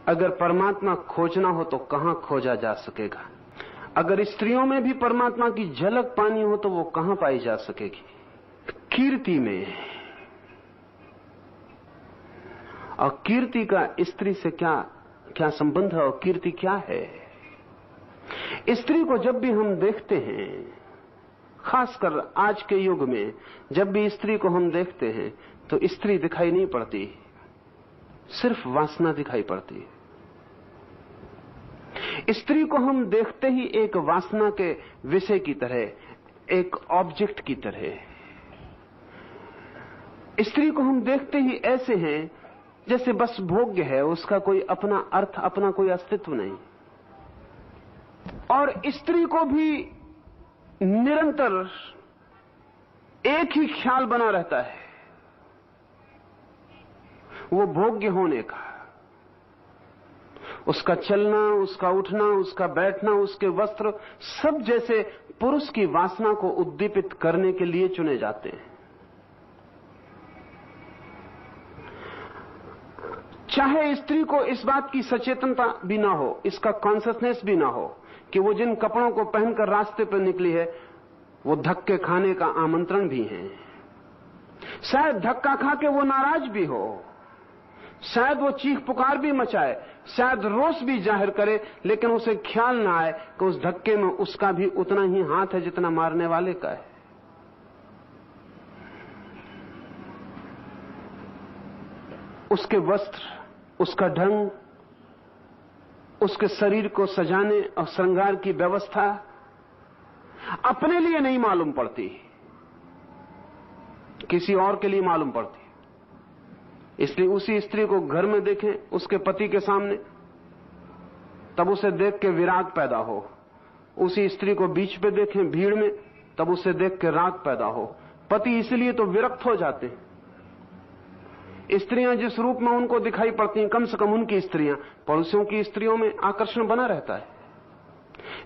अगर परमात्मा खोजना हो तो कहां खोजा जा सकेगा? अगर स्त्रियों में भी परमात्मा की झलक पानी हो तो वो कहां पाई जा सकेगी? कीर्ति में। और कीर्ति का स्त्री से क्या क्या संबंध है और कीर्ति क्या है? स्त्री को जब भी हम देखते हैं, खासकर आज के युग में जब भी स्त्री को हम देखते हैं तो स्त्री दिखाई नहीं पड़ती, सिर्फ वासना दिखाई पड़ती है। स्त्री को हम देखते ही एक वासना के विषय की तरह, एक ऑब्जेक्ट की तरह। स्त्री को हम देखते ही ऐसे हैं जैसे बस भोग्य है, उसका कोई अपना अर्थ, अपना कोई अस्तित्व नहीं। और स्त्री को भी निरंतर एक ही ख्याल बना रहता है, वो भोग्य होने का। उसका चलना, उसका उठना, उसका बैठना, उसके वस्त्र सब जैसे पुरुष की वासना को उद्दीपित करने के लिए चुने जाते हैं। चाहे स्त्री को इस बात की सचेतनता भी ना हो, इसका कॉन्शियसनेस भी ना हो कि वो जिन कपड़ों को पहनकर रास्ते पर निकली है वो धक्के खाने का आमंत्रण भी है। शायद धक्का खा के वो नाराज भी हो, शायद वो चीख पुकार भी मचाए, शायद रोष भी जाहिर करे, लेकिन उसे ख्याल ना आए कि उस धक्के में उसका भी उतना ही हाथ है जितना मारने वाले का है। उसके वस्त्र, उसका ढंग, उसके शरीर को सजाने और श्रृंगार की व्यवस्था अपने लिए नहीं मालूम पड़ती, किसी और के लिए मालूम पड़ती। इसलिए उसी स्त्री को घर में देखें उसके पति के सामने, तब उसे देख के विराग पैदा हो। उसी स्त्री को बीच पे देखें भीड़ में, तब उसे देख के राग पैदा हो। पति इसलिए तो विरक्त हो जाते हैं। स्त्रियां जिस रूप में उनको दिखाई पड़ती हैं, कम से कम उनकी स्त्रियां, पड़ोसियों की स्त्रियों में आकर्षण बना रहता है,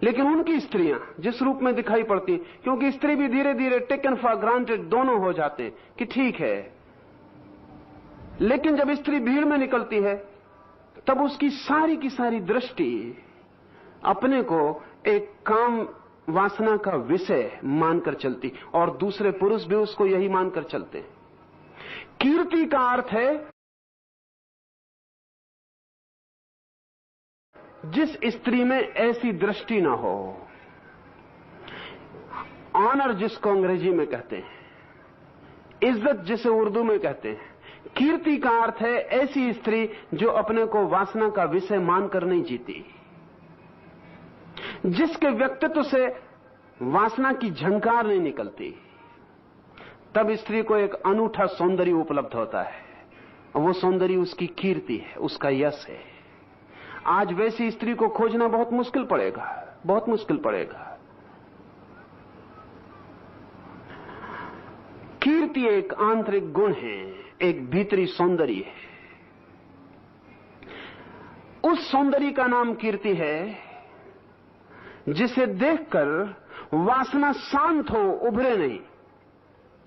लेकिन उनकी स्त्रियां जिस रूप में दिखाई पड़ती, क्योंकि स्त्री भी धीरे धीरे टेकन फॉर ग्रांटेड दोनों हो जाते हैं कि ठीक है। लेकिन जब स्त्री भीड़ में निकलती है तब उसकी सारी की सारी दृष्टि अपने को एक काम वासना का विषय मानकर चलती, और दूसरे पुरुष भी उसको यही मानकर चलते हैं। कीर्ति का अर्थ है जिस स्त्री में ऐसी दृष्टि ना हो। ऑनर जिसको अंग्रेजी में कहते हैं, इज्जत जिसे उर्दू में कहते हैं। कीर्ति का अर्थ है ऐसी स्त्री जो अपने को वासना का विषय मानकर नहीं जीती, जिसके व्यक्तित्व से वासना की झंकार नहीं निकलती। तब स्त्री को एक अनूठा सौंदर्य उपलब्ध होता है, और वो सौंदर्य उसकी कीर्ति है, उसका यश है। आज वैसी स्त्री को खोजना बहुत मुश्किल पड़ेगा, बहुत मुश्किल पड़ेगा। कीर्ति एक आंतरिक गुण है, एक भीतरी सौंदर्य है। उस सौंदर्य का नाम कीर्ति है जिसे देखकर वासना शांत हो, उभरे नहीं।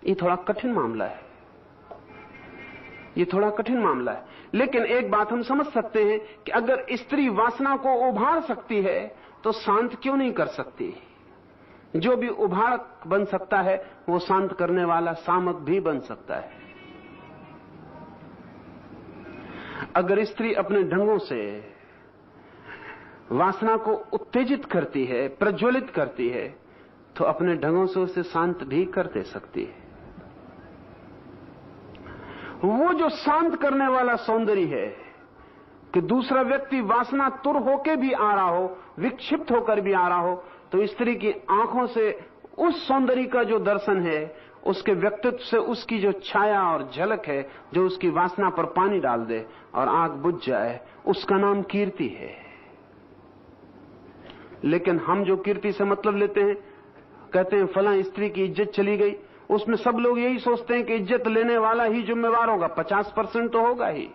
ये थोड़ा कठिन मामला है, ये थोड़ा कठिन मामला है। लेकिन एक बात हम समझ सकते हैं कि अगर स्त्री वासना को उभार सकती है तो शांत क्यों नहीं कर सकती? जो भी उभारक बन सकता है वो शांत करने वाला शामक भी बन सकता है। अगर स्त्री अपने ढंगों से वासना को उत्तेजित करती है, प्रज्वलित करती है, तो अपने ढंगों से उसे शांत भी कर दे सकती है। वो जो शांत करने वाला सौंदर्य है कि दूसरा व्यक्ति वासना तुर होकर भी आ रहा हो, विक्षिप्त होकर भी आ रहा हो, तो स्त्री की आंखों से उस सौंदर्य का जो दर्शन है, उसके व्यक्तित्व से उसकी जो छाया और झलक है, जो उसकी वासना पर पानी डाल दे और आग बुझ जाए, उसका नाम कीर्ति है। लेकिन हम जो कीर्ति से मतलब लेते हैं, कहते हैं फलां स्त्री की इज्जत चली गई, उसमें सब लोग यही सोचते हैं कि इज्जत लेने वाला ही जिम्मेवार होगा। 50% तो होगा ही,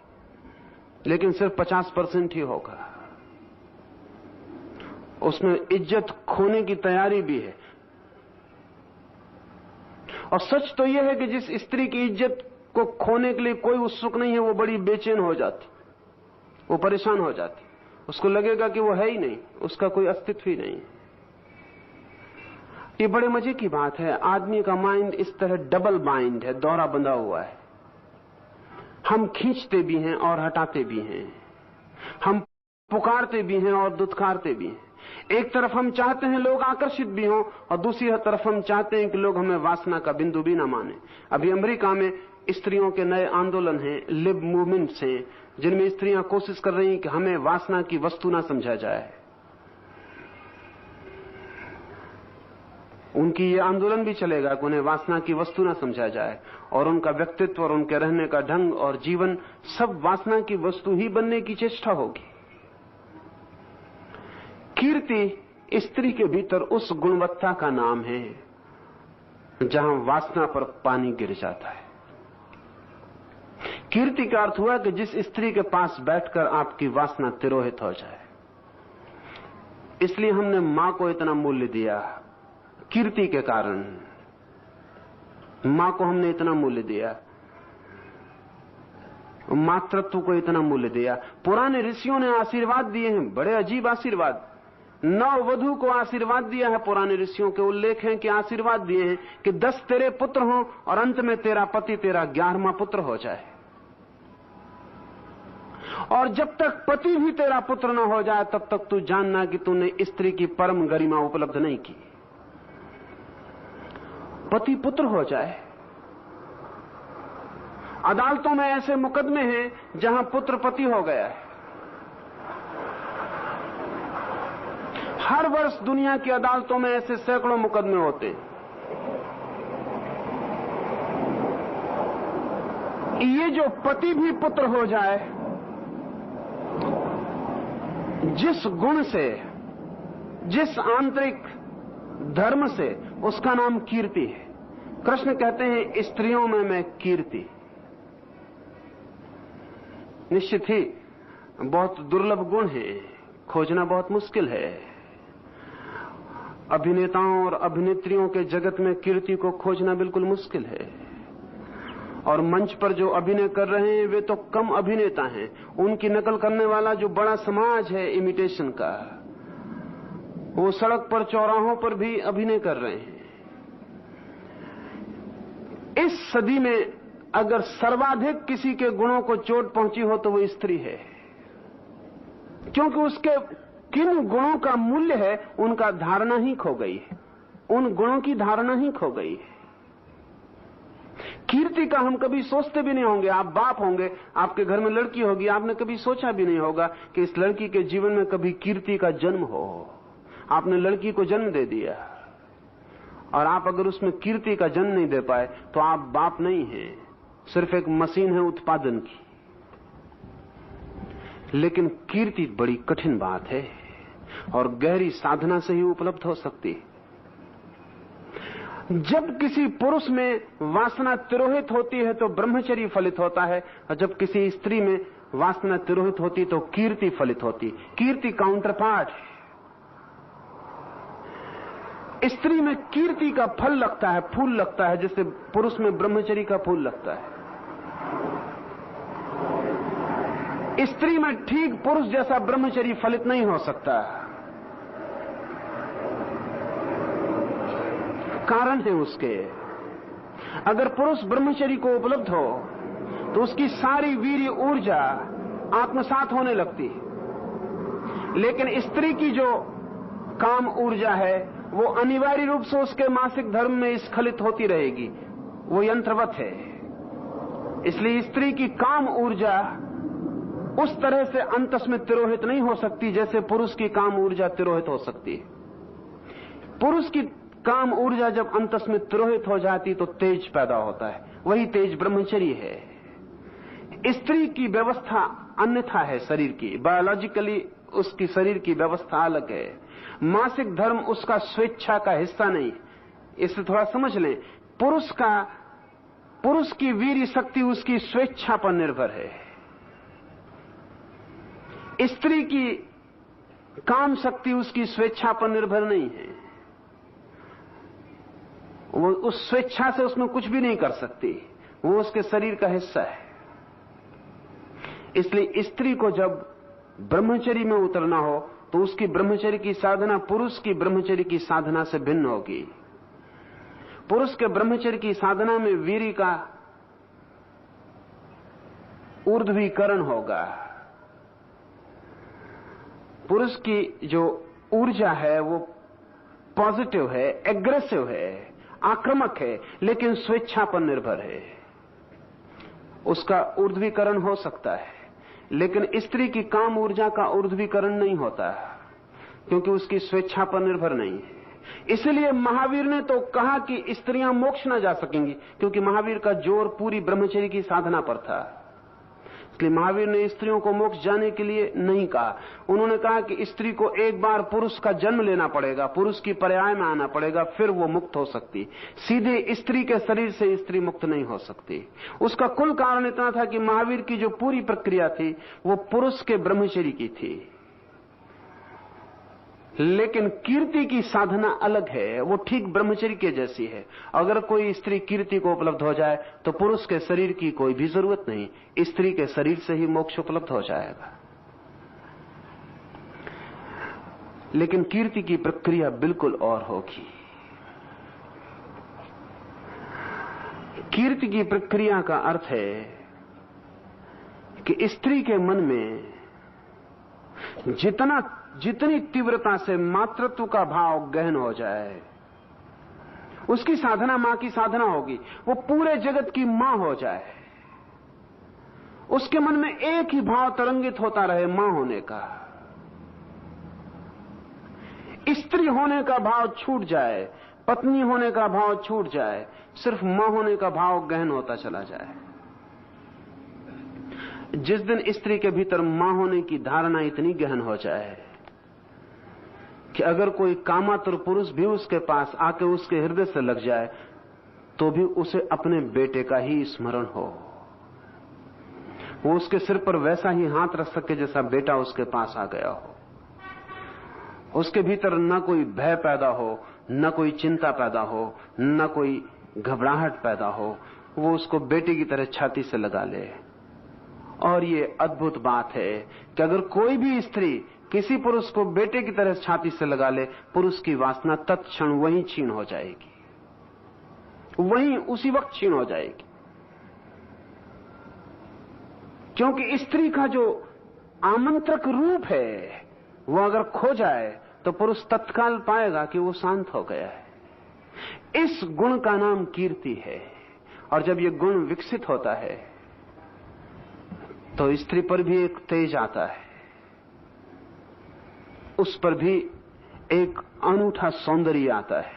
लेकिन सिर्फ 50% ही होगा। उसमें इज्जत खोने की तैयारी भी है। और सच तो यह है कि जिस स्त्री की इज्जत को खोने के लिए कोई उत्सुक नहीं है, वो बड़ी बेचैन हो जाती, वो परेशान हो जाती, उसको लगेगा कि वो है ही नहीं, उसका कोई अस्तित्व ही नहीं। ये बड़े मजे की बात है, आदमी का माइंड इस तरह डबल बाइंड है, दोहरा बंधा हुआ है। हम खींचते भी हैं और हटाते भी हैं, हम पुकारते भी हैं और दुत्कारते भी हैं। एक तरफ हम चाहते हैं लोग आकर्षित भी हों, और दूसरी तरफ हम चाहते हैं कि लोग हमें वासना का बिंदु भी ना माने। अभी अमेरिका में स्त्रियों के नए आंदोलन हैं, लिब मूवमेंट्स हैं, जिनमें स्त्रियां कोशिश कर रही हैं कि हमें वासना की वस्तु ना समझा जाए। उनकी ये आंदोलन भी चलेगा कि उन्हें वासना की वस्तु ना समझा जाए, और उनका व्यक्तित्व और उनके रहने का ढंग और जीवन सब वासना की वस्तु ही बनने की चेष्टा होगी। कीर्ति स्त्री के भीतर उस गुणवत्ता का नाम है जहां वासना पर पानी गिर जाता है। कीर्ति का अर्थ हुआ कि जिस स्त्री के पास बैठकर आपकी वासना तिरोहित हो जाए। इसलिए हमने मां को इतना मूल्य दिया, कीर्ति के कारण मां को हमने इतना मूल्य दिया, मातृत्व को इतना मूल्य दिया। पुराने ऋषियों ने आशीर्वाद दिए हैं, बड़े अजीब आशीर्वाद। नववधू को आशीर्वाद दिया है, पुराने ऋषियों के उल्लेख हैं कि आशीर्वाद दिए हैं कि 10 तेरे पुत्र हों और अंत में तेरा पति तेरा 11वां पुत्र हो जाए। और जब तक पति भी तेरा पुत्र न हो जाए तब तक तू जानना कि तूने स्त्री की परम गरिमा उपलब्ध नहीं की। पति पुत्र हो जाए। अदालतों में ऐसे मुकदमे हैं जहां पुत्र पति हो गया है। हर वर्ष दुनिया की अदालतों में ऐसे सैकड़ों मुकदमे होते हैं। ये जो पति भी पुत्र हो जाए, जिस गुण से, जिस आंतरिक धर्म से, उसका नाम कीर्ति है। कृष्ण कहते हैं स्त्रियों में मैं कीर्ति। निश्चित ही बहुत दुर्लभ गुण है, खोजना बहुत मुश्किल है। अभिनेताओं और अभिनेत्रियों के जगत में कीर्ति को खोजना बिल्कुल मुश्किल है। और मंच पर जो अभिनय कर रहे हैं वे तो कम अभिनेता हैं, उनकी नकल करने वाला जो बड़ा समाज है इमिटेशन का, वो सड़क पर चौराहों पर भी अभिनय कर रहे हैं। इस सदी में अगर सर्वाधिक किसी के गुणों को चोट पहुंची हो तो वो स्त्री है, क्योंकि उसके किन गुणों का मूल्य है उनका धारणा ही खो गई है, उन गुणों की धारणा ही खो गई है। कीर्ति का हम कभी सोचते भी नहीं होंगे। आप बाप होंगे, आपके घर में लड़की होगी, आपने कभी सोचा भी नहीं होगा कि इस लड़की के जीवन में कभी कीर्ति का जन्म हो। आपने लड़की को जन्म दे दिया, और आप अगर उसमें कीर्ति का जन्म नहीं दे पाए तो आप बाप नहीं हैं, सिर्फ एक मशीन है उत्पादन की। लेकिन कीर्ति बड़ी कठिन बात है और गहरी साधना से ही उपलब्ध हो सकती है। जब किसी पुरुष में वासना तिरोहित होती है तो ब्रह्मचर्य फलित होता है, और जब किसी स्त्री में वासना तिरोहित होती तो कीर्ति फलित होती। कीर्ति काउंटर पार्ट है। स्त्री में कीर्ति का फल लगता है, फूल लगता है, जैसे पुरुष में ब्रह्मचर्य का फूल लगता है। स्त्री में ठीक पुरुष जैसा ब्रह्मचर्य फलित नहीं हो सकता। कारण है उसके, अगर पुरुष ब्रह्मचर्य को उपलब्ध हो तो उसकी सारी वीर्य ऊर्जा आत्मसात होने लगती है। लेकिन स्त्री की जो काम ऊर्जा है वो अनिवार्य रूप से उसके मासिक धर्म में स्खलित होती रहेगी, वो यंत्रवत है। इसलिए स्त्री की काम ऊर्जा उस तरह से अंतस में तिरोहित नहीं हो सकती जैसे पुरुष की काम ऊर्जा तिरोहित हो सकती है। पुरुष की काम ऊर्जा जब अंतस में तिरोहित हो जाती तो तेज पैदा होता है, वही तेज ब्रह्मचर्य है। स्त्री की व्यवस्था अन्यथा है, शरीर की बायोलॉजिकली उसकी शरीर की व्यवस्था अलग है। मासिक धर्म उसका स्वेच्छा का हिस्सा नहीं। इसे थोड़ा समझ लें, पुरुष की वीर्य शक्ति उसकी स्वेच्छा पर निर्भर है। स्त्री की काम शक्ति उसकी स्वेच्छा पर निर्भर नहीं है। वो उस स्वेच्छा से उसमें कुछ भी नहीं कर सकती, वो उसके शरीर का हिस्सा है। इसलिए स्त्री को जब ब्रह्मचर्य में उतरना हो तो उसकी ब्रह्मचर्य की साधना पुरुष की ब्रह्मचर्य की साधना से भिन्न होगी। पुरुष के ब्रह्मचर्य की साधना में वीर्य का ऊर्ध्वीकरण होगा। पुरुष की जो ऊर्जा है वो पॉजिटिव है, एग्रेसिव है, आक्रामक है, लेकिन स्वेच्छा पर निर्भर है। उसका ऊर्ध्वीकरण हो सकता है, लेकिन स्त्री की काम ऊर्जा का ऊर्ध्वीकरण नहीं होता, क्योंकि उसकी स्वेच्छा पर निर्भर नहीं है। इसलिए महावीर ने तो कहा कि स्त्रियां मोक्ष न जा सकेंगी, क्योंकि महावीर का जोर पूरी ब्रह्मचर्य की साधना पर था। इसलिए महावीर ने स्त्रियों को मोक्ष जाने के लिए नहीं कहा। उन्होंने कहा कि स्त्री को एक बार पुरुष का जन्म लेना पड़ेगा, पुरुष की पर्याय में आना पड़ेगा, फिर वो मुक्त हो सकती। सीधे स्त्री के शरीर से स्त्री मुक्त नहीं हो सकती। उसका कुल कारण इतना था कि महावीर की जो पूरी प्रक्रिया थी वो पुरुष के ब्रह्मचर्य की थी। लेकिन कीर्ति की साधना अलग है, वो ठीक ब्रह्मचर्य के जैसी है। अगर कोई स्त्री कीर्ति को उपलब्ध हो जाए तो पुरुष के शरीर की कोई भी जरूरत नहीं, स्त्री के शरीर से ही मोक्ष उपलब्ध हो जाएगा। लेकिन कीर्ति की प्रक्रिया बिल्कुल और होगी। कीर्ति की प्रक्रिया का अर्थ है कि स्त्री के मन में जितनी तीव्रता से मातृत्व का भाव गहन हो जाए, उसकी साधना मां की साधना होगी। वो पूरे जगत की मां हो जाए, उसके मन में एक ही भाव तरंगित होता रहे, मां होने का। स्त्री होने का भाव छूट जाए, पत्नी होने का भाव छूट जाए, सिर्फ मां होने का भाव गहन होता चला जाए। जिस दिन स्त्री के भीतर मां होने की धारणा इतनी गहन हो जाए कि अगर कोई कामातुर पुरुष भी उसके पास आके उसके हृदय से लग जाए तो भी उसे अपने बेटे का ही स्मरण हो, वो उसके सिर पर वैसा ही हाथ रख सके जैसा बेटा उसके पास आ गया हो। उसके भीतर न कोई भय पैदा हो, न कोई चिंता पैदा हो, न कोई घबराहट पैदा हो, वो उसको बेटे की तरह छाती से लगा ले। और ये अद्भुत बात है कि अगर कोई भी स्त्री किसी पुरुष को बेटे की तरह छाती से लगा ले, पुरुष की वासना तत्क्षण वहीं क्षीण हो जाएगी, वहीं उसी वक्त क्षीण हो जाएगी। क्योंकि स्त्री का जो आमंत्रक रूप है वो अगर खो जाए तो पुरुष तत्काल पाएगा कि वो शांत हो गया है। इस गुण का नाम कीर्ति है। और जब ये गुण विकसित होता है तो स्त्री पर भी एक तेज आता है, उस पर भी एक अनूठा सौंदर्य आता है।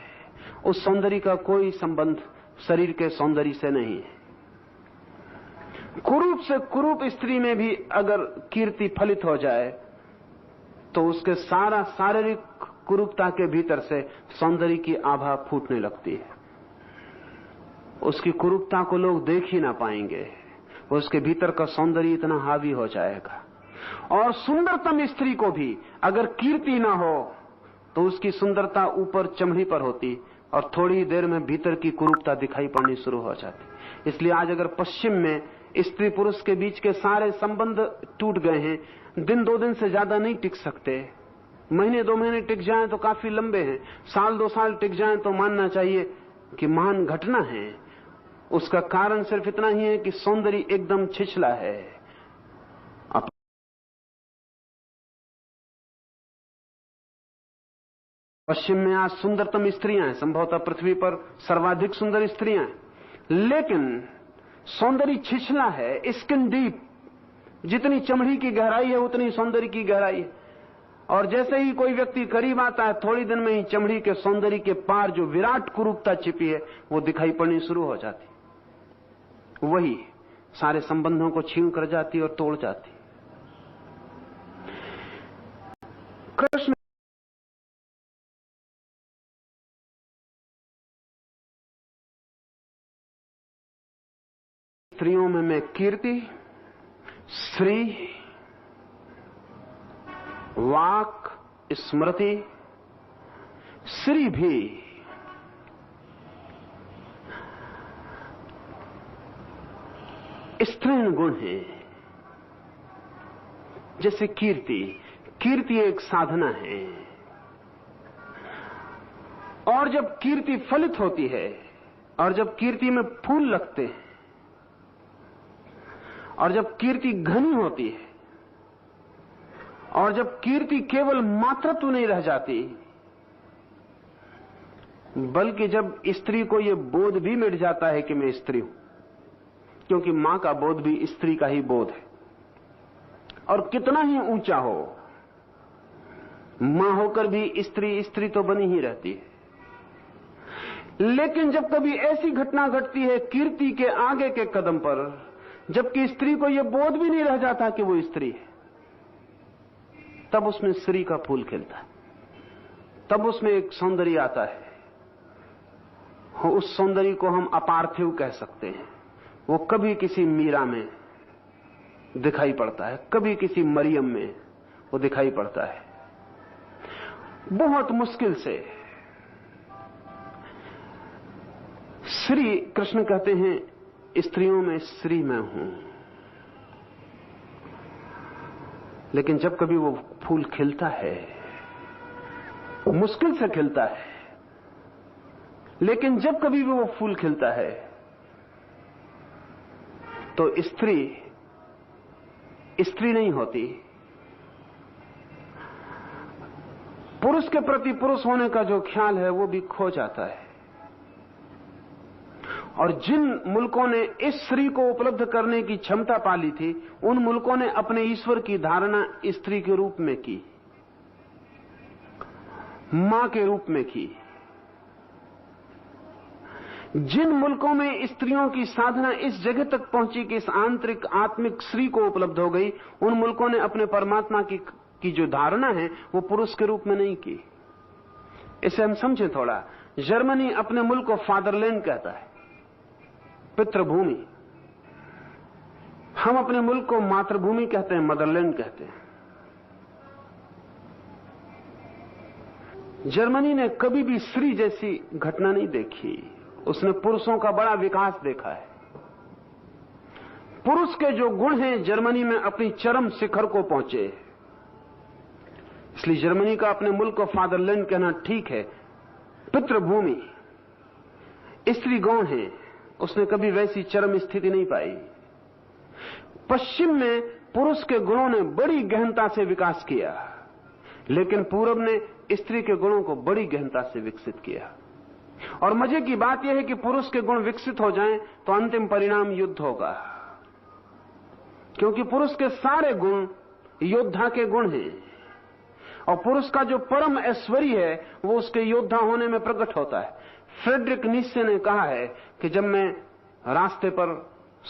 उस सौंदर्य का कोई संबंध शरीर के सौंदर्य से नहीं है। कुरूप से कुरूप स्त्री में भी अगर कीर्ति फलित हो जाए तो उसके सारा शारीरिक कुरूपता के भीतर से सौंदर्य की आभा फूटने लगती है। उसकी कुरूपता को लोग देख ही ना पाएंगे, उसके भीतर का सौंदर्य इतना हावी हो जाएगा। और सुंदरतम स्त्री को भी अगर कीर्ति ना हो तो उसकी सुंदरता ऊपर चमड़ी पर होती और थोड़ी देर में भीतर की कुरूपता दिखाई पड़नी शुरू हो जाती। इसलिए आज अगर पश्चिम में स्त्री पुरुष के बीच के सारे संबंध टूट गए हैं, दिन 2 दिन से ज्यादा नहीं टिक सकते, महीने 2 महीने टिक जाएं तो काफी लंबे हैं, साल 2 साल टिक जाएं तो मानना चाहिए कि महान घटना है। उसका कारण सिर्फ इतना ही है कि सौंदर्य एकदम छिछला है। पश्चिम में आज सुंदरतम स्त्रियां हैं, संभवतः पृथ्वी पर सर्वाधिक सुंदर स्त्रियां हैं, लेकिन सौंदर्य छिछला है, स्किन डीप। जितनी चमड़ी की गहराई है उतनी सौंदर्य की गहराई है। और जैसे ही कोई व्यक्ति करीब आता है, थोड़ी दिन में ही चमड़ी के सौंदर्य के पार जो विराट कुरूपता छिपी है वो दिखाई पड़नी शुरू हो जाती। वही सारे संबंधों को छीन कर जाती और तोड़ जाती। कृष्ण स्त्रियों में मैं कीर्ति, श्री, वाक, स्मृति, श्री भी स्त्रीण गुण है। जैसे कीर्ति एक साधना है। और जब कीर्ति फलित होती है, और जब कीर्ति में फूल लगते हैं, और जब कीर्ति घनी होती है, और जब कीर्ति केवल मात्रत्व नहीं रह जाती, बल्कि जब स्त्री को यह बोध भी मिट जाता है कि मैं स्त्री हूं, क्योंकि मां का बोध भी स्त्री का ही बोध है, और कितना ही ऊंचा हो, मां होकर भी स्त्री तो बनी ही रहती है। लेकिन जब कभी ऐसी घटना घटती है कीर्ति के आगे के कदम पर, जबकि स्त्री को यह बोध भी नहीं रह जाता कि वो स्त्री है, तब उसमें स्त्री का फूल खिलता है, तब उसमें एक सौंदर्य आता है। उस सौंदर्य को हम अपार्थिव कह सकते हैं। वो कभी किसी मीरा में दिखाई पड़ता है, कभी किसी मरियम में वो दिखाई पड़ता है। बहुत मुश्किल से श्री कृष्ण कहते हैं, स्त्रियों में श्री मैं हूं। लेकिन जब कभी वो फूल खिलता है, मुश्किल से खिलता है, लेकिन जब कभी भी वो फूल खिलता है, तो स्त्री नहीं होती। पुरुष के प्रति पुरुष होने का जो ख्याल है वो भी खो जाता है। और जिन मुल्कों ने इस स्त्री को उपलब्ध करने की क्षमता पाली थी, उन मुल्कों ने अपने ईश्वर की धारणा स्त्री के रूप में की, मां के रूप में की। जिन मुल्कों में स्त्रियों की साधना इस जगह तक पहुंची कि इस आंतरिक आत्मिक स्त्री को उपलब्ध हो गई, उन मुल्कों ने अपने परमात्मा की जो धारणा है वो पुरुष के रूप में नहीं की। इसे हम समझें थोड़ा। जर्मनी अपने मुल्क को फादरलैंड कहता है, पितृभूमि। हम अपने मुल्क को मातृभूमि कहते हैं, मदरलैंड कहते हैं। जर्मनी ने कभी भी स्त्री जैसी घटना नहीं देखी। उसने पुरुषों का बड़ा विकास देखा है। पुरुष के जो गुण हैं जर्मनी में अपनी चरम शिखर को पहुंचे। इसलिए जर्मनी का अपने मुल्क को फादरलैंड कहना ठीक है। पितृभूमि, स्त्री गौण है, उसने कभी वैसी चरम स्थिति नहीं पाई। पश्चिम में पुरुष के गुणों ने बड़ी गहनता से विकास किया, लेकिन पूरब ने स्त्री के गुणों को बड़ी गहनता से विकसित किया। और मजे की बात यह है कि पुरुष के गुण विकसित हो जाएं तो अंतिम परिणाम युद्ध होगा, क्योंकि पुरुष के सारे गुण योद्धा के गुण हैं। और पुरुष का जो परम ऐश्वर्य है वो उसके योद्धा होने में प्रकट होता है। फ्रेडरिक नीत्शे ने कहा है कि जब मैं रास्ते पर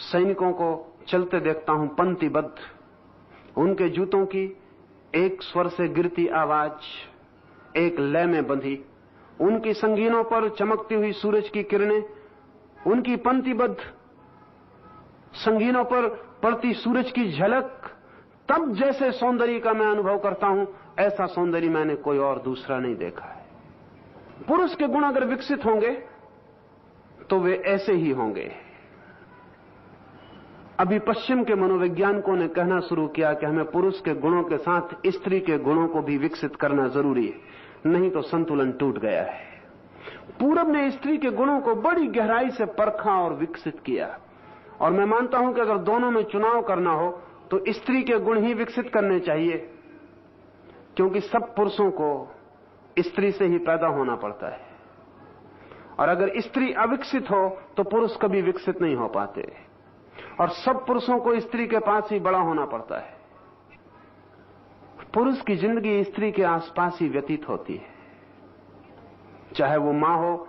सैनिकों को चलते देखता हूं पंक्तिबद्ध, उनके जूतों की एक स्वर से गिरती आवाज एक लय में बंधी, उनकी संगीनों पर चमकती हुई सूरज की किरणें, उनकी पंक्तिबद्ध संगीनों पर पड़ती सूरज की झलक, तब जैसे सौंदर्य का मैं अनुभव करता हूं, ऐसा सौंदर्य मैंने कोई और दूसरा नहीं देखा है। पुरुष के गुण अगर विकसित होंगे तो वे ऐसे ही होंगे। अभी पश्चिम के मनोवैज्ञानिकों ने कहना शुरू किया कि हमें पुरुष के गुणों के साथ स्त्री के गुणों को भी विकसित करना जरूरी है, नहीं तो संतुलन टूट गया है। पूरब ने स्त्री के गुणों को बड़ी गहराई से परखा और विकसित किया, और मैं मानता हूं कि अगर दोनों में चुनाव करना हो तो स्त्री के गुण ही विकसित करने चाहिए, क्योंकि सब पुरुषों को स्त्री से ही पैदा होना पड़ता है। और अगर स्त्री अविकसित हो तो पुरुष कभी विकसित नहीं हो पाते, और सब पुरुषों को स्त्री के पास ही बड़ा होना पड़ता है। पुरुष की जिंदगी स्त्री के आसपास ही व्यतीत होती है, चाहे वो मां हो,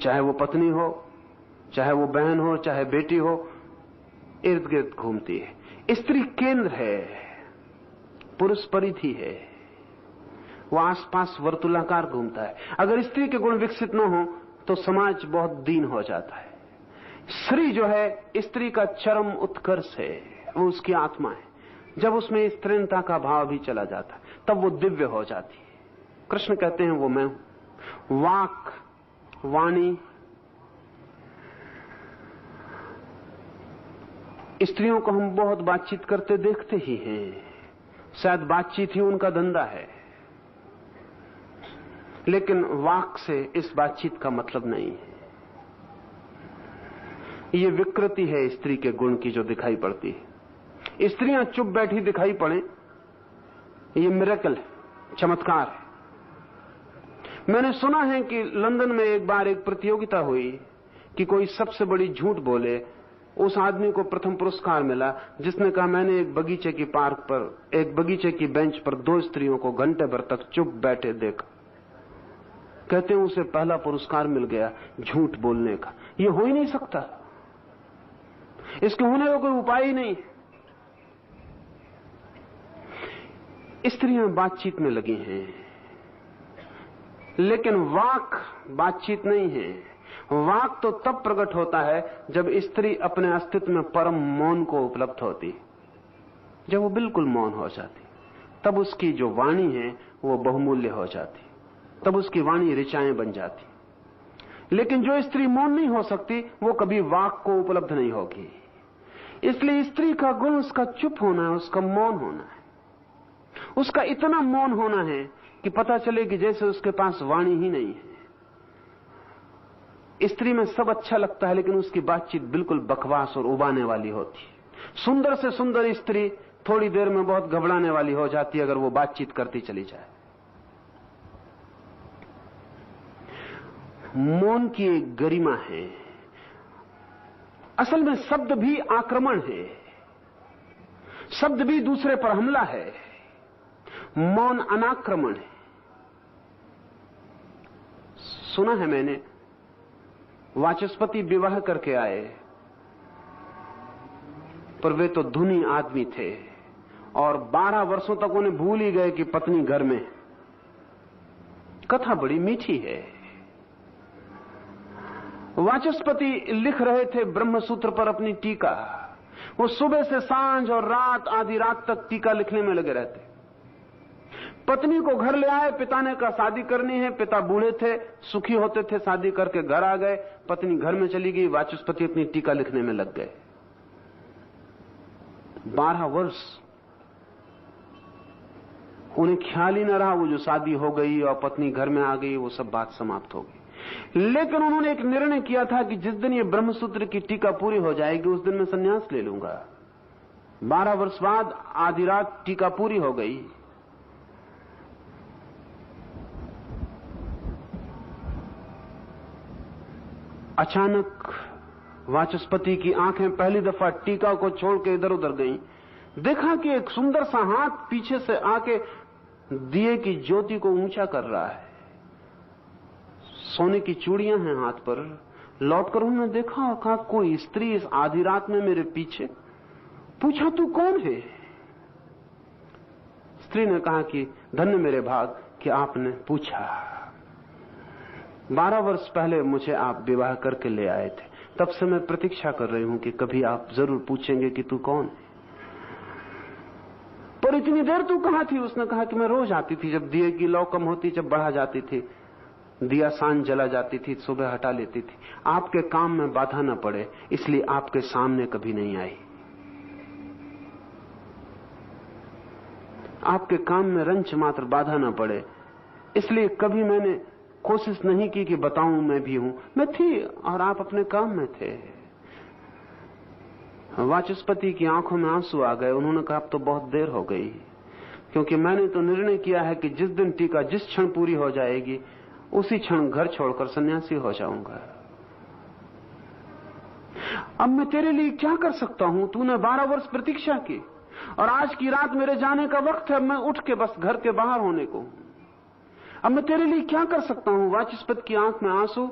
चाहे वो पत्नी हो, चाहे वो बहन हो, चाहे बेटी हो, इर्द गिर्द घूमती है। स्त्री केंद्र है, पुरुष परिधि है, वो आसपास वर्तुलाकार घूमता है। अगर स्त्री के गुण विकसित न हो तो समाज बहुत दीन हो जाता है। स्त्री जो है स्त्री का चरम उत्कर्ष है, वो उसकी आत्मा है। जब उसमें स्त्रीणता का भाव भी चला जाता है तब वो दिव्य हो जाती है। कृष्ण कहते हैं वो मैं हूं। वाक, वाणी, स्त्रियों को हम बहुत बातचीत करते देखते ही हैं, शायद बातचीत ही उनका धंधा है, लेकिन वाक से इस बातचीत का मतलब नहीं है। ये विकृति है स्त्री के गुण की जो दिखाई पड़ती है। स्त्रियां चुप बैठी दिखाई पड़े, ये मिरेकल है, चमत्कार है। मैंने सुना है कि लंदन में एक बार एक प्रतियोगिता हुई कि कोई सबसे बड़ी झूठ बोले, उस आदमी को प्रथम पुरस्कार मिला जिसने कहा मैंने एक बगीचे की पार्क पर, एक बगीचे की बेंच पर 2 स्त्रियों को घंटे भर तक चुप बैठे देखा। कहते हैं उसे पहला पुरस्कार मिल गया झूठ बोलने का। यह हो ही नहीं सकता, इसके होने का कोई उपाय ही नहीं। स्त्रियां बातचीत में लगी हैं, लेकिन वाक बातचीत नहीं है। वाक तो तब प्रकट होता है जब स्त्री अपने अस्तित्व में परम मौन को उपलब्ध होती, जब वो बिल्कुल मौन हो जाती, तब उसकी जो वाणी है वो बहुमूल्य हो जाती, तब उसकी वाणी ऋचाएं बन जाती। लेकिन जो स्त्री मौन नहीं हो सकती वो कभी वाक को उपलब्ध नहीं होगी। इसलिए स्त्री का गुण उसका चुप होना है, उसका मौन होना है, उसका इतना मौन होना है कि पता चले कि जैसे उसके पास वाणी ही नहीं है। स्त्री में सब अच्छा लगता है, लेकिन उसकी बातचीत बिल्कुल बकवास और उबाने वाली होती है। सुंदर से सुंदर स्त्री थोड़ी देर में बहुत घबराने वाली हो जाती है अगर वो बातचीत करती चली जाए। मौन की एक गरिमा है। असल में शब्द भी आक्रमण है, शब्द भी दूसरे पर हमला है, मौन अनाक्रमण है। सुना है मैंने, वाचस्पति विवाह करके आए, पर वे तो धुनी आदमी थे और 12 वर्षों तक उन्हें भूल ही गए कि पत्नी घर में। कथा बड़ी मीठी है। वाचस्पति लिख रहे थे ब्रह्मसूत्र पर अपनी टीका। वो सुबह से सांझ और रात, आधी रात तक टीका लिखने में लगे रहते। पत्नी को घर ले आए, पिता ने कहा शादी करनी है। पिता बूढ़े थे, सुखी होते थे, शादी करके घर आ गए। पत्नी घर में चली गई, वाचस्पति अपनी टीका लिखने में लग गए। 12 वर्ष उन्हें ख्याल ही न रहा वो जो शादी हो गई और पत्नी घर में आ गई, वो सब बात समाप्त हो गई। लेकिन उन्होंने एक निर्णय किया था कि जिस दिन ये ब्रह्मसूत्र की टीका पूरी हो जाएगी उस दिन मैं संन्यास ले लूंगा। 12 वर्ष बाद आधी रात टीका पूरी हो गई। अचानक वाचस्पति की आंखें पहली दफा टीका को छोड़ के इधर उधर गईं। देखा कि एक सुंदर सा हाथ पीछे से आके दिए की ज्योति को ऊंचा कर रहा है। सोने की चूड़ियां हैं हाथ पर। लौटकर उन्होंने देखा और कहा कोई स्त्री इस आधी रात में मेरे पीछे। पूछा तू कौन है? स्त्री ने कहा कि धन्य मेरे भाग कि आपने पूछा। 12 वर्ष पहले मुझे आप विवाह करके ले आए थे, तब से मैं प्रतीक्षा कर रही हूं कि कभी आप जरूर पूछेंगे कि तू कौन है। पर इतनी देर तू कहां थी? उसने कहा कि मैं रोज आती थी, जब दिए की लौ कम होती, जब बढ़ा जाती थी, दिया सांझ जला जाती थी, सुबह हटा लेती थी। आपके काम में बाधा न पड़े इसलिए आपके सामने कभी नहीं आई। आपके काम में रंच मात्र बाधा न पड़े इसलिए कभी मैंने कोशिश नहीं की कि बताऊं मैं भी हूं। मैं थी और आप अपने काम में थे। वाचस्पति की आंखों में आंसू आ गए। उन्होंने कहा अब तो बहुत देर हो गई, क्योंकि मैंने तो निर्णय किया है कि जिस दिन टीका जिस क्षण पूरी हो जाएगी उसी क्षण घर छोड़कर सन्यासी हो जाऊंगा। अब मैं तेरे लिए क्या कर सकता हूं? तूने 12 वर्ष प्रतीक्षा की और आज की रात मेरे जाने का वक्त है। मैं उठ के बस घर के बाहर होने को। अब मैं तेरे लिए क्या कर सकता हूं? वाचस्पति की आंख में आंसू।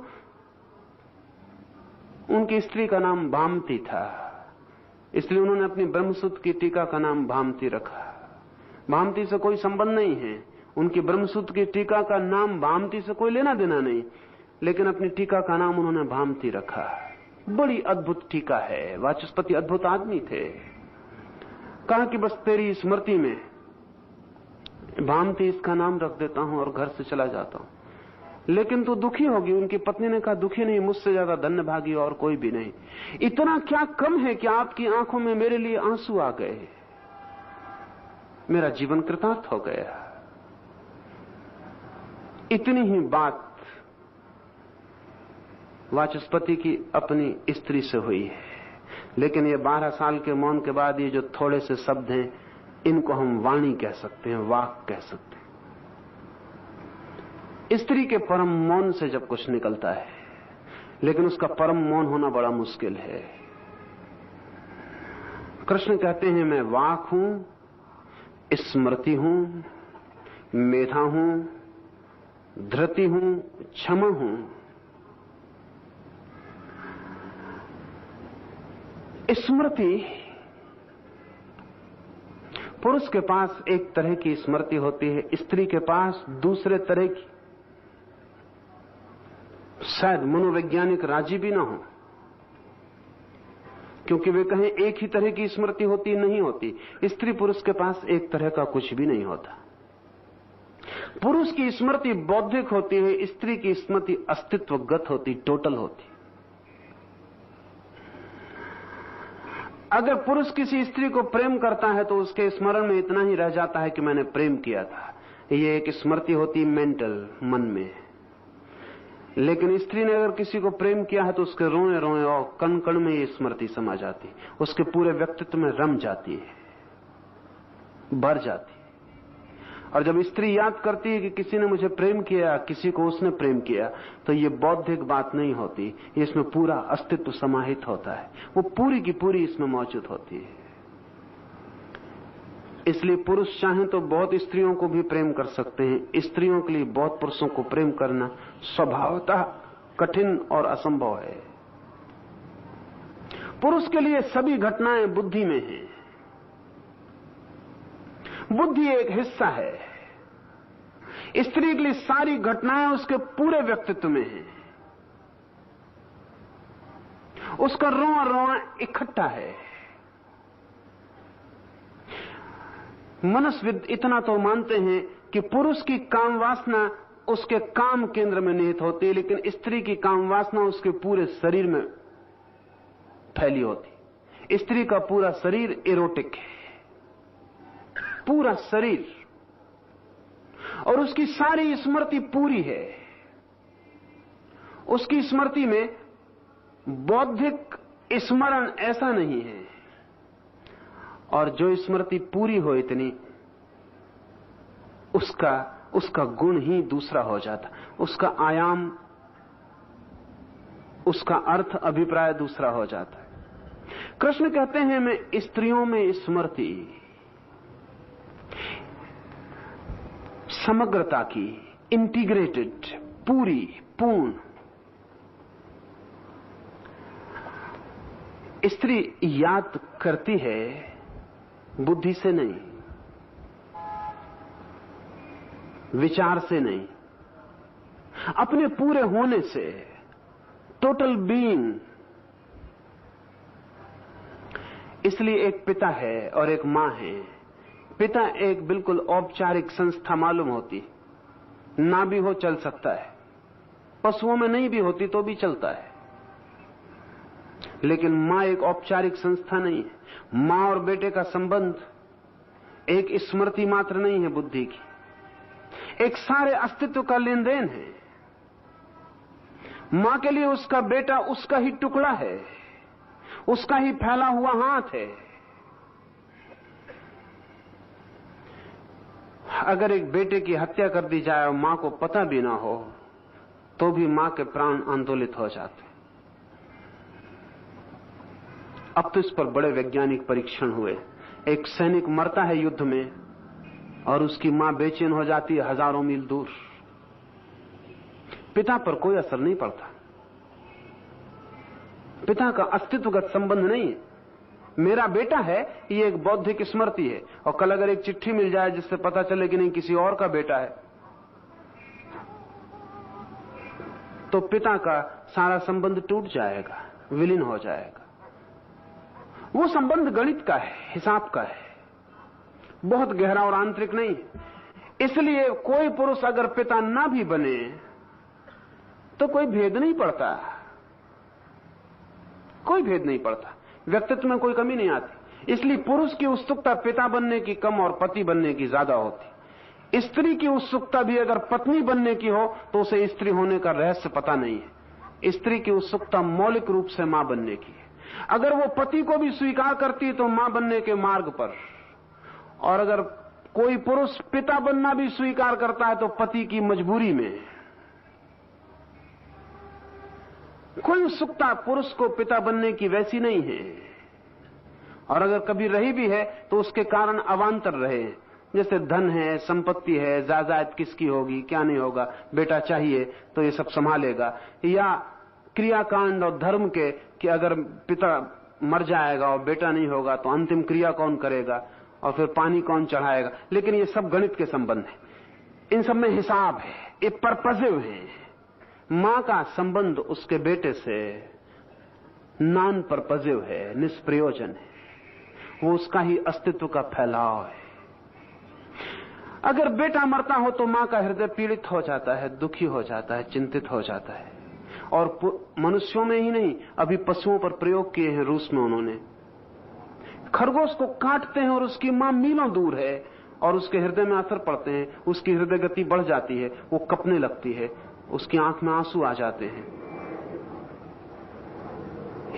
उनकी स्त्री का नाम भामती था, इसलिए उन्होंने अपनी ब्रह्मसूत्र की टीका का नाम भामती रखा। भामती से कोई संबंध नहीं है, उनकी ब्रह्मसूत्र की टीका का नाम भामती से कोई लेना देना नहीं, लेकिन अपनी टीका का नाम उन्होंने भामती रखा। बड़ी अद्भुत टीका है। वाचस्पति अद्भुत आदमी थे। कहा कि बस तेरी स्मृति में भामती इसका नाम रख देता हूं और घर से चला जाता हूं। लेकिन तू दुखी होगी। उनकी पत्नी ने कहा, दुखी नहीं, मुझसे ज्यादा धन्यभागी और कोई भी नहीं। इतना क्या कम है कि आपकी आंखों में मेरे लिए आंसू आ गए, मेरा जीवन कृतार्थ हो गया। इतनी ही बात वाचस्पति की अपनी स्त्री से हुई है। लेकिन ये 12 साल के मौन के बाद ये जो थोड़े से शब्द हैं, इनको हम वाणी कह सकते हैं, वाक कह सकते हैं। स्त्री के परम मौन से जब कुछ निकलता है, लेकिन उसका परम मौन होना बड़ा मुश्किल है। कृष्ण कहते हैं, मैं वाक हूं, स्मृति हूं, मेधा हूं, धृति हूं, क्षमा हूं। स्मृति, पुरुष के पास एक तरह की स्मृति होती है, स्त्री के पास दूसरे तरह की। शायद मनोवैज्ञानिक राजी भी ना हो, क्योंकि वे कहें एक ही तरह की स्मृति होती, नहीं होती। स्त्री पुरुष के पास एक तरह का कुछ भी नहीं होता। पुरुष की स्मृति बौद्धिक होती है, स्त्री की स्मृति अस्तित्वगत होती, टोटल होती। अगर पुरुष किसी स्त्री को प्रेम करता है तो उसके स्मरण में इतना ही रह जाता है कि मैंने प्रेम किया था। ये एक स्मृति होती मेंटल, मन में। लेकिन स्त्री ने अगर किसी को प्रेम किया है तो उसके रोए रोए और कण कण में ये स्मृति समा जाती, उसके पूरे व्यक्तित्व में रम जाती है, भर जाती है। और जब स्त्री याद करती है कि किसी ने मुझे प्रेम किया, किसी को उसने प्रेम किया, तो ये बौद्धिक बात नहीं होती, इसमें पूरा अस्तित्व समाहित होता है, वो पूरी की पूरी इसमें मौजूद होती है। इसलिए पुरुष चाहें तो बहुत स्त्रियों को भी प्रेम कर सकते हैं। स्त्रियों के लिए बहुत पुरुषों को प्रेम करना स्वभावतः कठिन और असंभव है। पुरुष के लिए सभी घटनाएं बुद्धि में हैं। बुद्धि एक हिस्सा है। स्त्री के लिए सारी घटनाएं उसके पूरे व्यक्तित्व में हैं। उसका रोआ रोआ इकट्ठा है। मनस्विद इतना तो मानते हैं कि पुरुष की काम वासना उसके काम केंद्र में निहित होती है, लेकिन स्त्री की काम वासना उसके पूरे शरीर में फैली होती। स्त्री का पूरा शरीर इरोटिक है, पूरा शरीर, और उसकी सारी स्मृति पूरी है। उसकी स्मृति में बौद्धिक स्मरण ऐसा नहीं है। और जो स्मृति पूरी हो इतनी, उसका गुण ही दूसरा हो जाता, उसका आयाम, उसका अर्थ, अभिप्राय दूसरा हो जाता है। कृष्ण कहते हैं, मैं स्त्रियों में स्मृति, समग्रता की, इंटीग्रेटेड, पूरी, पूर्ण। स्त्री याद करती है बुद्धि से नहीं, विचार से नहीं, अपने पूरे होने से, टोटल बीइंग। इसलिए एक पिता है और एक मां है। पिता एक बिल्कुल औपचारिक संस्था मालूम होती, ना भी हो चल सकता है, पशुओं में नहीं भी होती तो भी चलता है। लेकिन मां एक औपचारिक संस्था नहीं है। मां और बेटे का संबंध एक स्मृति मात्र नहीं है बुद्धि की, एक सारे अस्तित्व का लेन देन है। मां के लिए उसका बेटा उसका ही टुकड़ा है, उसका ही फैला हुआ हाथ है। अगर एक बेटे की हत्या कर दी जाए और मां को पता भी ना हो, तो भी मां के प्राण आंदोलित हो जाते। अब तो इस पर बड़े वैज्ञानिक परीक्षण हुए। एक सैनिक मरता है युद्ध में और उसकी मां बेचैन हो जाती है हजारों मील दूर। पिता पर कोई असर नहीं पड़ता, पिता का अस्तित्वगत संबंध नहीं है। मेरा बेटा है, ये एक बौद्धिक स्मृति है। और कल अगर एक चिट्ठी मिल जाए जिससे पता चले कि नहीं किसी और का बेटा है, तो पिता का सारा संबंध टूट जाएगा, विलीन हो जाएगा। वो संबंध गणित का है, हिसाब का है, बहुत गहरा और आंतरिक नहीं। इसलिए कोई पुरुष अगर पिता ना भी बने तो कोई भेद नहीं पड़ता, कोई भेद नहीं पड़ता, व्यक्तित्व में कोई कमी नहीं आती। इसलिए पुरुष की उत्सुकता पिता बनने की कम और पति बनने की ज्यादा होती। स्त्री की उत्सुकता भी अगर पत्नी बनने की हो तो उसे स्त्री होने का रहस्य पता नहीं है। स्त्री की उत्सुकता मौलिक रूप से मां बनने की है। अगर वो पति को भी स्वीकार करती है तो मां बनने के मार्ग पर, और अगर कोई पुरुष पिता बनना भी स्वीकार करता है तो पति की मजबूरी में। कोई उत्सुकता पुरुष को पिता बनने की वैसी नहीं है, और अगर कभी रही भी है तो उसके कारण अवांतर रहे, जैसे धन है, संपत्ति है, जायदाद किसकी होगी, क्या नहीं होगा, बेटा चाहिए तो ये सब संभालेगा, या क्रियाकांड और धर्म के कि अगर पिता मर जाएगा और बेटा नहीं होगा तो अंतिम क्रिया कौन करेगा और फिर पानी कौन चढ़ाएगा। लेकिन ये सब गणित के संबंध है, इन सब में हिसाब है, ये परपजिव है। मां का संबंध उसके बेटे से नॉन परपजिव है, निष्प्रयोजन है, वो उसका ही अस्तित्व का फैलाव है। अगर बेटा मरता हो तो मां का हृदय पीड़ित हो जाता है, दुखी हो जाता है, चिंतित हो जाता है। और मनुष्यों में ही नहीं, अभी पशुओं पर प्रयोग किए हैं रूस में उन्होंने। खरगोश को काटते हैं और उसकी मां मीलों दूर है और उसके हृदय में असर पड़ते हैं, उसकी हृदय गति बढ़ जाती है, वो कपने लगती है, उसकी आंख में आंसू आ जाते हैं।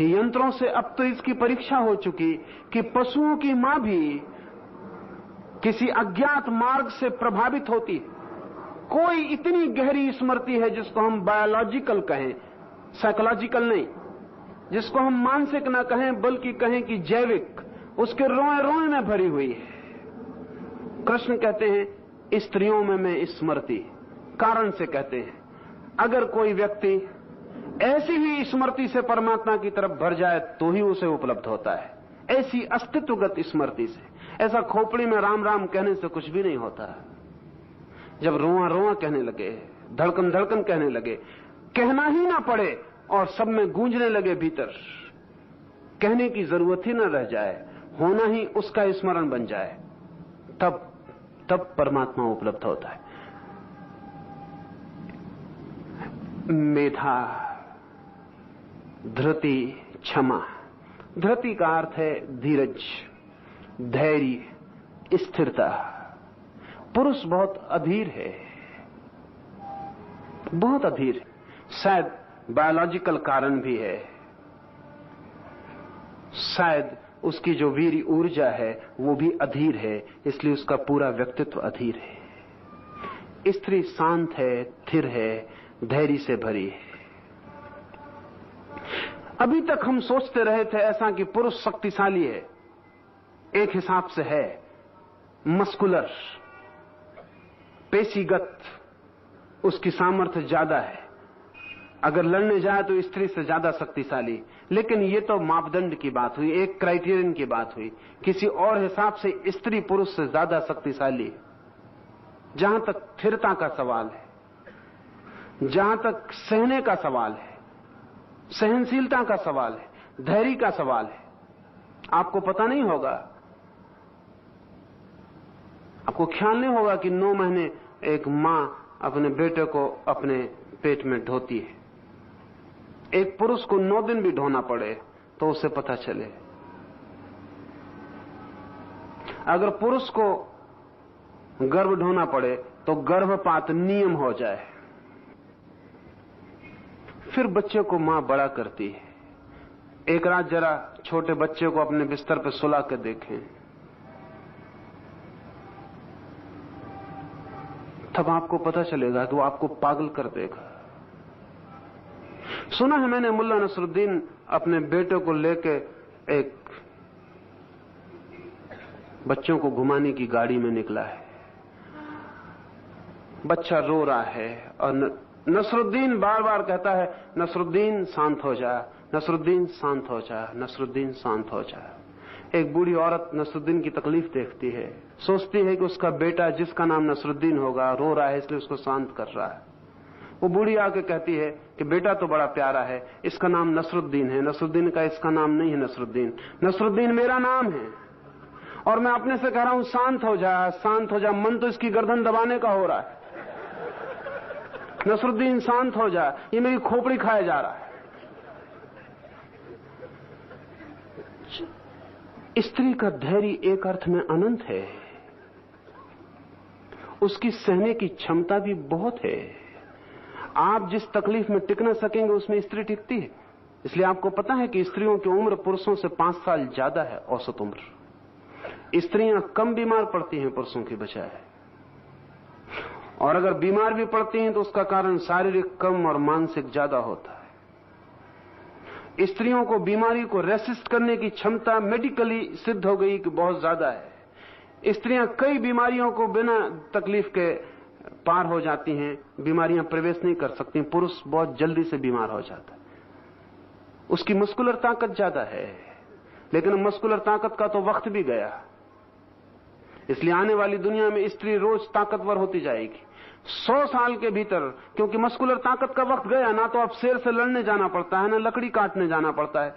यंत्रों से अब तो इसकी परीक्षा हो चुकी कि पशुओं की मां भी किसी अज्ञात मार्ग से प्रभावित होती है। कोई इतनी गहरी स्मृति है जिसको हम बायोलॉजिकल कहें, साइकोलॉजिकल नहीं, जिसको हम मानसिक ना कहें बल्कि कहें कि जैविक, उसके रोए रोए में भरी हुई है। कृष्ण कहते हैं स्त्रियों में मैं स्मृति, कारण से कहते हैं अगर कोई व्यक्ति ऐसी ही स्मृति से परमात्मा की तरफ भर जाए तो ही उसे उपलब्ध होता है, ऐसी अस्तित्वगत स्मृति से। ऐसा खोपड़ी में राम राम कहने से कुछ भी नहीं होता। जब रोआ रोआ कहने लगे, धड़कन धड़कन कहने लगे, कहना ही ना पड़े और सब में गूंजने लगे भीतर, कहने की जरूरत ही ना रह जाए, होना ही उसका स्मरण बन जाए, तब परमात्मा उपलब्ध होता है। मेधा, धृति, क्षमा। धृति का अर्थ है धीरज, धैर्य, स्थिरता। पुरुष बहुत अधीर है, बहुत अधीर है। शायद बायोलॉजिकल कारण भी है, शायद उसकी जो वीर ऊर्जा है वो भी अधीर है, इसलिए उसका पूरा व्यक्तित्व अधीर है। स्त्री शांत है, स्थिर है, धैर्य से भरी है। अभी तक हम सोचते रहे थे ऐसा कि पुरुष शक्तिशाली है, एक हिसाब से है, मस्कुलर, पेशीगत, उसकी सामर्थ्य ज्यादा है, अगर लड़ने जाए तो स्त्री से ज्यादा शक्तिशाली। लेकिन ये तो मापदंड की बात हुई, एक क्राइटेरियन की बात हुई। किसी और हिसाब से स्त्री पुरुष से ज्यादा शक्तिशाली है। जहां तक स्थिरता का सवाल है, जहां तक सहने का सवाल है, सहनशीलता का सवाल है, धैर्य का सवाल है, आपको पता नहीं होगा, आपको ख्याल नहीं होगा कि 9 महीने एक मां अपने बेटे को अपने पेट में ढोती है। एक पुरुष को 9 दिन भी ढोना पड़े तो उसे पता चले। अगर पुरुष को गर्भ ढोना पड़े तो गर्भपात नियम हो जाए। फिर बच्चे को मां बड़ा करती है। एक रात जरा छोटे बच्चे को अपने बिस्तर पर सुला कर देखें, तब आपको पता चलेगा कि वो आपको पागल कर देगा। सुना है मैंने, मुल्ला नसरुद्दीन अपने बेटे को लेके एक बच्चों को घुमाने की गाड़ी में निकला है। बच्चा रो रहा है और नसरुद्दीन बार बार कहता है, नसरुद्दीन शांत हो जा, नसरुद्दीन शांत हो जा, नसरुद्दीन शांत हो जा। एक बूढ़ी औरत नसरुद्दीन की तकलीफ देखती है, सोचती है कि उसका बेटा जिसका नाम नसरुद्दीन होगा रो रहा है इसलिए उसको शांत कर रहा है। वो बूढ़ी आके कहती है कि बेटा तो बड़ा प्यारा है, इसका नाम नसरुद्दीन है। नसरुद्दीन का इसका नाम नहीं है नसरुद्दीन, नसरुद्दीन मेरा नाम है और मैं अपने से कह रहा हूं शांत हो जा, शांत हो जा। मन तो इसकी गर्दन दबाने का हो रहा है। नसरुद्दीन शांत हो जा, ये मेरी खोपड़ी खाया जा रहा है। स्त्री का धैर्य एक अर्थ में अनंत है, उसकी सहने की क्षमता भी बहुत है। आप जिस तकलीफ में टिक न सकेंगे उसमें स्त्री टिकती है। इसलिए आपको पता है कि स्त्रियों की उम्र पुरुषों से 5 साल ज्यादा है औसत उम्र। स्त्रियां कम बीमार पड़ती हैं पुरुषों की बजाय, और अगर बीमार भी पड़ती हैं तो उसका कारण शारीरिक कम और मानसिक ज्यादा होता है। स्त्रियों को बीमारी को रेसिस्ट करने की क्षमता मेडिकली सिद्ध हो गई कि बहुत ज्यादा है। स्त्रियां कई बीमारियों को बिना तकलीफ के पार हो जाती हैं, बीमारियां प्रवेश नहीं कर सकती। पुरुष बहुत जल्दी से बीमार हो जाता है, उसकी मस्कुलर ताकत ज्यादा है, लेकिन मस्कुलर ताकत का तो वक्त भी गया। इसलिए आने वाली दुनिया में स्त्री रोज ताकतवर होती जाएगी 100 साल के भीतर, क्योंकि मस्कुलर ताकत का वक्त गया। ना तो अब शेर से लड़ने जाना पड़ता है, ना लकड़ी काटने जाना पड़ता है,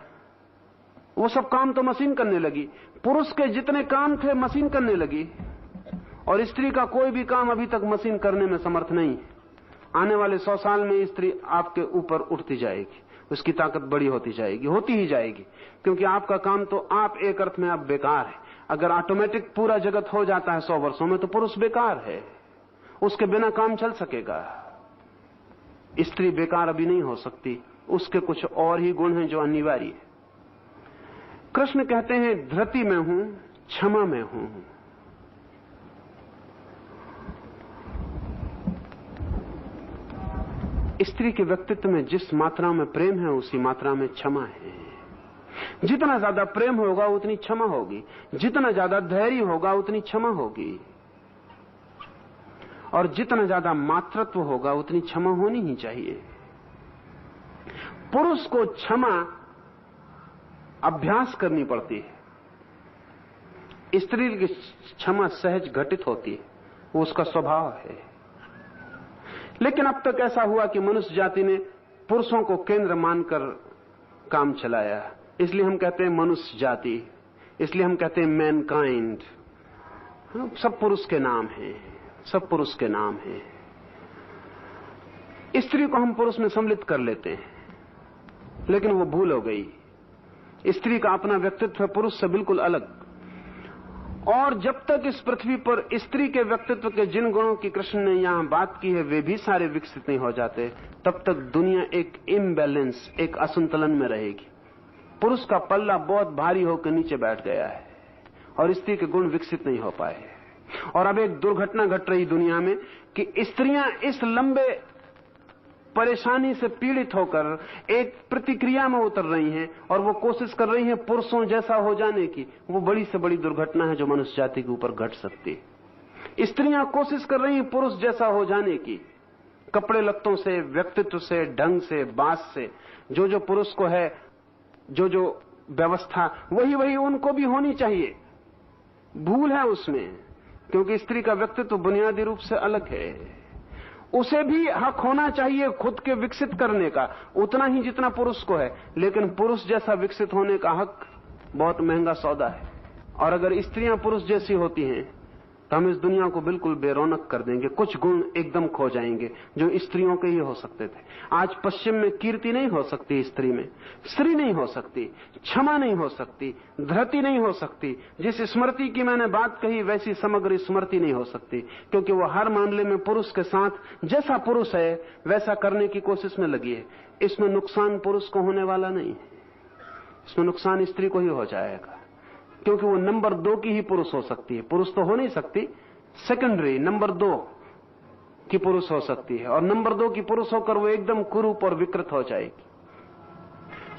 वो सब काम तो मशीन करने लगी। पुरुष के जितने काम थे मशीन करने लगी, और स्त्री का कोई भी काम अभी तक मशीन करने में समर्थ नहीं है। आने वाले 100 साल में स्त्री आपके ऊपर उठती जाएगी, उसकी ताकत बड़ी होती जाएगी, होती ही जाएगी, क्योंकि आपका काम तो आप एक अर्थ में अब बेकार है। अगर ऑटोमेटिक पूरा जगत हो जाता है 100 वर्षों में तो पुरुष बेकार है, उसके बिना काम चल सकेगा। स्त्री बेकार अभी नहीं हो सकती, उसके कुछ और ही गुण हैं जो अनिवार्य है। कृष्ण कहते हैं धृति में हूं, क्षमा में हूं। स्त्री के व्यक्तित्व में जिस मात्रा में प्रेम है उसी मात्रा में क्षमा है। जितना ज्यादा प्रेम होगा उतनी क्षमा होगी, जितना ज्यादा धैर्य होगा उतनी क्षमा होगी, और जितना ज्यादा मातृत्व होगा उतनी क्षमा होनी ही चाहिए। पुरुष को क्षमा अभ्यास करनी पड़ती है, स्त्री की क्षमा सहज घटित होती है, वो उसका स्वभाव है। लेकिन अब तक ऐसा हुआ कि मनुष्य जाति ने पुरुषों को केंद्र मानकर काम चलाया, इसलिए हम कहते हैं मनुष्य जाति, इसलिए हम कहते हैं मैनकाइंड। सब पुरुष के नाम हैं, सब पुरुष के नाम हैं। स्त्री को हम पुरुष में सम्मिलित कर लेते हैं, लेकिन वो भूल हो गई। स्त्री का अपना व्यक्तित्व है पुरुष से बिल्कुल अलग, और जब तक इस पृथ्वी पर स्त्री के व्यक्तित्व के जिन गुणों की कृष्ण ने यहां बात की है वे भी सारे विकसित नहीं हो जाते, तब तक दुनिया एक इम्बैलेंस, एक असंतुलन में रहेगी। पुरुष का पल्ला बहुत भारी होकर नीचे बैठ गया है और स्त्री के गुण विकसित नहीं हो पाए। और अब एक दुर्घटना घट रही दुनिया में कि स्त्रियां इस लंबे परेशानी से पीड़ित होकर एक प्रतिक्रिया में उतर रही हैं और वो कोशिश कर रही हैं पुरुषों जैसा हो जाने की। वो बड़ी से बड़ी दुर्घटना है जो मनुष्य जाति के ऊपर घट सकती है। स्त्रियां कोशिश कर रही हैं पुरुष जैसा हो जाने की, कपड़े लत्तों से, व्यक्तित्व से, ढंग से, बात से। जो जो पुरुष को है, जो जो व्यवस्था, वही वही उनको भी होनी चाहिए। भूल है उसमें, क्योंकि स्त्री का व्यक्तित्व बुनियादी रूप से अलग है। उसे भी हक होना चाहिए खुद के विकसित करने का, उतना ही जितना पुरुष को है, लेकिन पुरुष जैसा विकसित होने का हक बहुत महंगा सौदा है। और अगर स्त्रियां पुरुष जैसी होती हैं तो हम इस दुनिया को बिल्कुल बेरौनक कर देंगे। कुछ गुण एकदम खो जाएंगे जो स्त्रियों के ही हो सकते थे। आज पश्चिम में कीर्ति नहीं हो सकती, स्त्री में स्त्री नहीं हो सकती, क्षमा नहीं हो सकती, धृति नहीं हो सकती। जिस स्मृति की मैंने बात कही वैसी समग्र स्मृति नहीं हो सकती, क्योंकि वो हर मामले में पुरुष के साथ जैसा पुरुष है वैसा करने की कोशिश में लगी है। इसमें नुकसान पुरुष को होने वाला नहीं है, इसमें नुकसान स्त्री को ही हो जाएगा, क्योंकि वो नंबर 2 की ही पुरुष हो सकती है। पुरुष तो हो नहीं सकती, सेकेंडरी नंबर 2 की पुरुष हो सकती है, और नंबर 2 की पुरुष होकर वो एकदम कुरूप और विकृत हो जाएगी।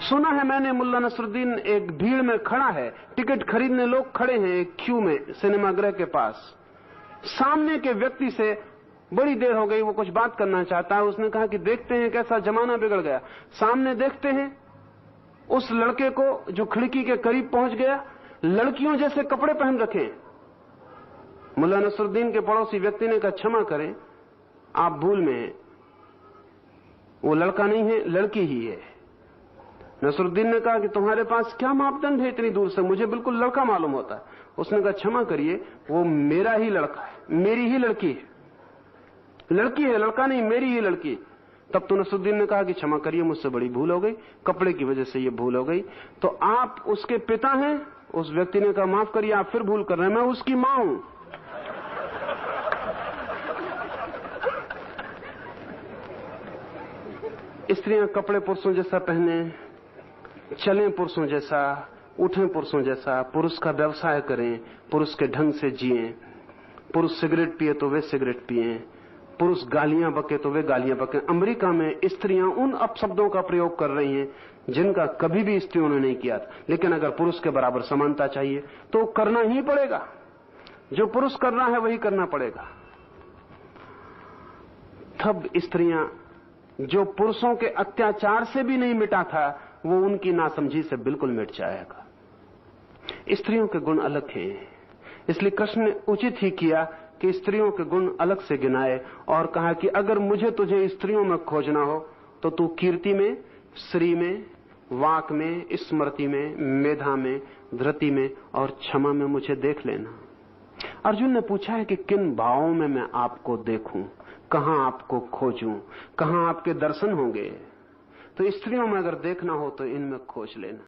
सुना है मैंने मुल्ला नसरुद्दीन एक भीड़ में खड़ा है, टिकट खरीदने लोग खड़े हैं एक क्यू में सिनेमागृह के पास। सामने के व्यक्ति से बड़ी देर हो गई, वो कुछ बात करना चाहता है। उसने कहा कि देखते हैं कैसा जमाना बिगड़ गया। सामने देखते हैं उस लड़के को जो खिड़की के करीब पहुंच गया, लड़कियों जैसे कपड़े पहन रखे। मुल्ला नसरुद्दीन के पड़ोसी व्यक्ति ने कहा क्षमा करें, आप भूल में हैं, वो लड़का नहीं है, लड़की ही है। नसरुद्दीन ने कहा कि तुम्हारे पास क्या मापदंड है इतनी दूर से, मुझे बिल्कुल लड़का मालूम होता है। उसने कहा क्षमा करिए, वो मेरा ही लड़का है, मेरी ही लड़की है। लड़की है, लड़का नहीं, मेरी ही लड़की। तब तो नसरुद्दीन ने कहा कि क्षमा करिए, मुझसे बड़ी भूल हो गई, कपड़े की वजह से ये भूल हो गई। तो आप उसके पिता हैं? उस व्यक्ति ने कहा माफ करिए, आप फिर भूल कर रहे हैं, मैं उसकी मां हूं। स्त्रियां कपड़े पुरुषों जैसा पहने, चलें पुरुषों जैसा, उठें पुरुषों जैसा, पुरुष का व्यवसाय करें, पुरुष के ढंग से जिएं। पुरुष सिगरेट पिए तो वे सिगरेट पिए, पुरुष गालियां बके तो वे गालियां बके। अमेरिका में स्त्रियां उन अपशब्दों का प्रयोग कर रही हैं जिनका कभी भी स्त्रियों ने नहीं किया था। लेकिन अगर पुरुष के बराबर समानता चाहिए तो करना ही पड़ेगा। जो पुरुष कर रहा है वही करना पड़ेगा। तब स्त्रियां, जो पुरुषों के अत्याचार से भी नहीं मिटा था, वो उनकी नासमझी से बिल्कुल मिट जाएगा। स्त्रियों के गुण अलग हैं, इसलिए कृष्ण ने उचित ही किया कि स्त्रियों के गुण अलग से गिनाए और कहा कि अगर मुझे तुझे स्त्रियों में खोजना हो तो तू कीर्ति में, श्री में, वाक में, स्मृति में, मेधा में, धृति में और क्षमा में मुझे देख लेना। अर्जुन ने पूछा है कि किन भावों में मैं आपको देखूं, कहां आपको खोजूं, कहां आपके दर्शन होंगे। तो स्त्रियों में अगर देखना हो तो इनमें खोज लेना।